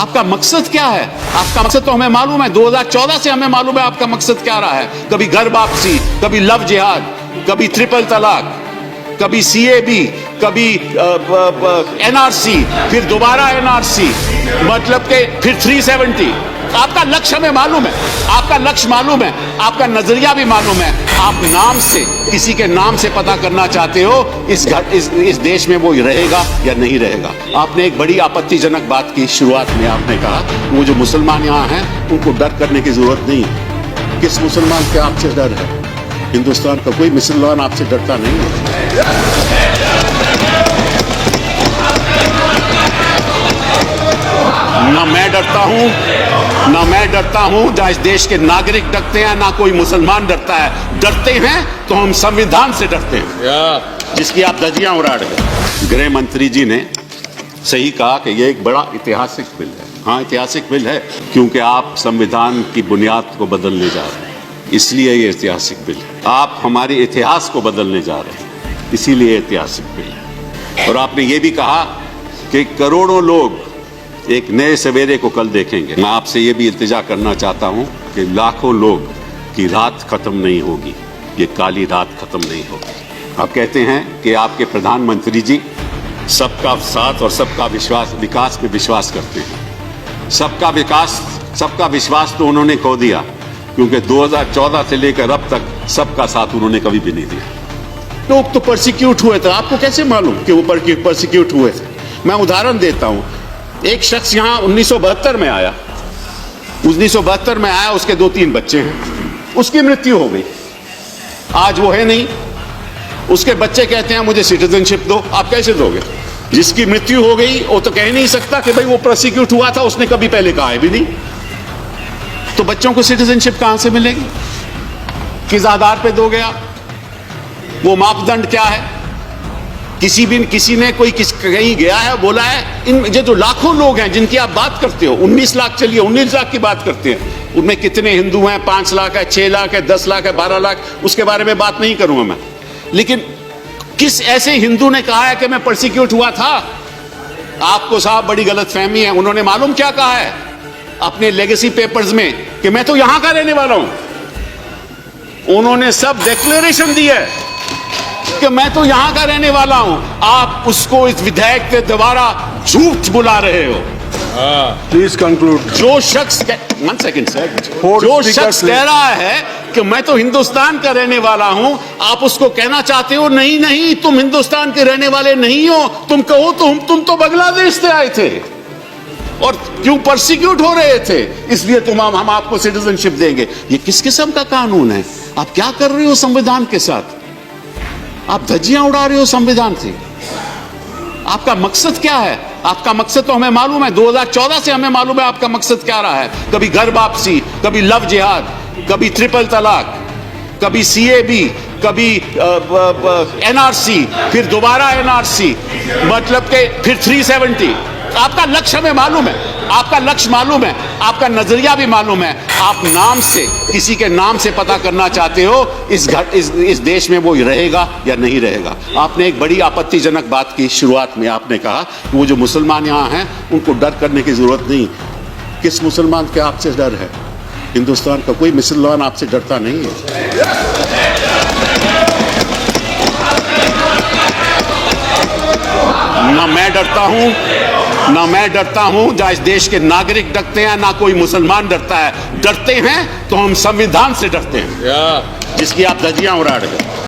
आपका मकसद क्या है? आपका मकसद तो हमें मालूम है, 2014 से हमें मालूम है आपका मकसद क्या रहा है। कभी घर वापसी, कभी लव जिहाद, कभी ट्रिपल तलाक, कभी सीएबी, कभी एनआरसी, फिर दोबारा एनआरसी, मतलब के फिर 370। आपका लक्ष्य हमें मालूम है, आपका लक्ष्य मालूम है, आपका नजरिया भी मालूम है। आप नाम से, किसी के नाम से पता करना चाहते हो इस देश में वो रहेगा या नहीं रहेगा। आपने एक बड़ी आपत्तिजनक बात की शुरुआत में, आपने कहा वो जो मुसलमान यहाँ हैं उनको डर करने की जरूरत नहीं है। किस मुसलमान के आपसे डर है? हिंदुस्तान का कोई मुसलमान आपसे डरता नहीं है। ना मैं डरता हूं, ना मैं डरता हूं, जहां इस देश के नागरिक डरते हैं, ना कोई मुसलमान डरता है। डरते हैं तो हम संविधान से डरते हैं, जिसकी आप धज्जियां उड़ा रहे। गृह मंत्री जी ने सही कहा कि यह एक बड़ा ऐतिहासिक बिल है। हाँ, ऐतिहासिक बिल है क्योंकि आप संविधान की बुनियाद को बदलने जा रहे हैं, इसलिए ये ऐतिहासिक बिल है। आप हमारे इतिहास को बदलने जा रहे हैं, इसीलिए ऐतिहासिक बिल है। और आपने ये भी कहा कि करोड़ों लोग एक नए सवेरे को कल देखेंगे। मैं आपसे ये भी इल्तिजा करना चाहता हूं कि लाखों लोग की रात खत्म नहीं होगी, ये काली रात खत्म नहीं होगी। आप कहते हैं कि आपके प्रधानमंत्री जी सबका साथ और सबका विकास में विश्वास करते हैं। सबका विश्वास तो उन्होंने खो दिया, क्योंकि 2014 से लेकर अब तक सबका साथ उन्होंने कभी भी नहीं दिया। लोग तो परसिक्यूट हुए थे, आपको कैसे मालूम कि वो परसिक्यूट हुए थे? मैं उदाहरण देता हूं। एक शख्स यहां 1972 में आया, 1972 में आया, उसके 2-3 बच्चे हैं, उसकी मृत्यु हो गई, आज वो है नहीं। उसके बच्चे कहते हैं मुझे सिटीजनशिप दो। आप कैसे दोगे? जिसकी मृत्यु हो गई वो तो कह नहीं सकता कि भाई वो प्रोसिक्यूट हुआ था, उसने कभी पहले कहा है भी नहीं। तो बच्चों को सिटीजनशिप कहां से मिलेगी? किस आधार पे दोगे आप? वो मापदंड क्या है? किसी ने कहीं गया है, बोला है इन ये जो लाखों लोग हैं जिनकी आप बात करते हो, 19 लाख, चलिए 19 लाख की बात करते हैं, उनमें कितने हिंदू हैं? 5 लाख है, 6 लाख है, 10 लाख है, 12 लाख, उसके बारे में बात नहीं करूंगा मैं। लेकिन किस ऐसे हिंदू ने कहा है कि मैं परसिक्यूट हुआ था? आपको साहब बड़ी गलतफहमी है। उन्होंने मालूम क्या कहा है अपने लेगेसी पेपर्स में कि मैं तो यहां का रहने वाला हूं। उन्होंने सब डिक्लेरेशन दी है कि मैं तो यहां का रहने वाला हूं। आप उसको इस विधेयक के द्वारा झूठ बुला रहे हो। Please conclude. जो शख्स कह रहा है कि मैं तो हिंदुस्तान का रहने वाला हूं, आप उसको कहना चाहते हो नहीं नहीं तुम हिंदुस्तान के रहने वाले नहीं हो, तुम कहो तुम तो बांग्लादेश से आए थे और क्यों परसिक्यूट हो रहे थे, इसलिए हम आपको सिटीजनशिप देंगे। ये किस किस्म का कानून है? आप क्या कर रहे हो संविधान के साथ? आप धज्जियां उड़ा रहे हो संविधान से। आपका मकसद क्या है? आपका मकसद तो हमें मालूम है, 2014 से हमें मालूम है आपका मकसद क्या रहा है। कभी घर वापसी, कभी लव जिहाद, कभी ट्रिपल तलाक, कभी सीएबी, कभी एनआरसी, फिर दोबारा एनआरसी, मतलब के फिर 370। आपका लक्ष्य हमें मालूम है, आपका लक्ष्य मालूम है, आपका नजरिया भी मालूम है। आप नाम से, किसी के नाम से पता करना चाहते हो इस देश में वो रहेगा या नहीं रहेगा। आपने एक बड़ी आपत्तिजनक बात की शुरुआत में, आपने कहा वो जो मुसलमान यहाँ हैं उनको डर करने की जरूरत नहीं। किस मुसलमान के आपसे डर है? हिंदुस्तान का कोई मुसलमान आपसे डरता नहीं है। ना मैं डरता हूं, जहां इस देश के नागरिक डरते हैं, ना कोई मुसलमान डरता है। डरते हैं तो हम संविधान से डरते हैं, जिसकी आप धज्जियां उड़ा रहे हो।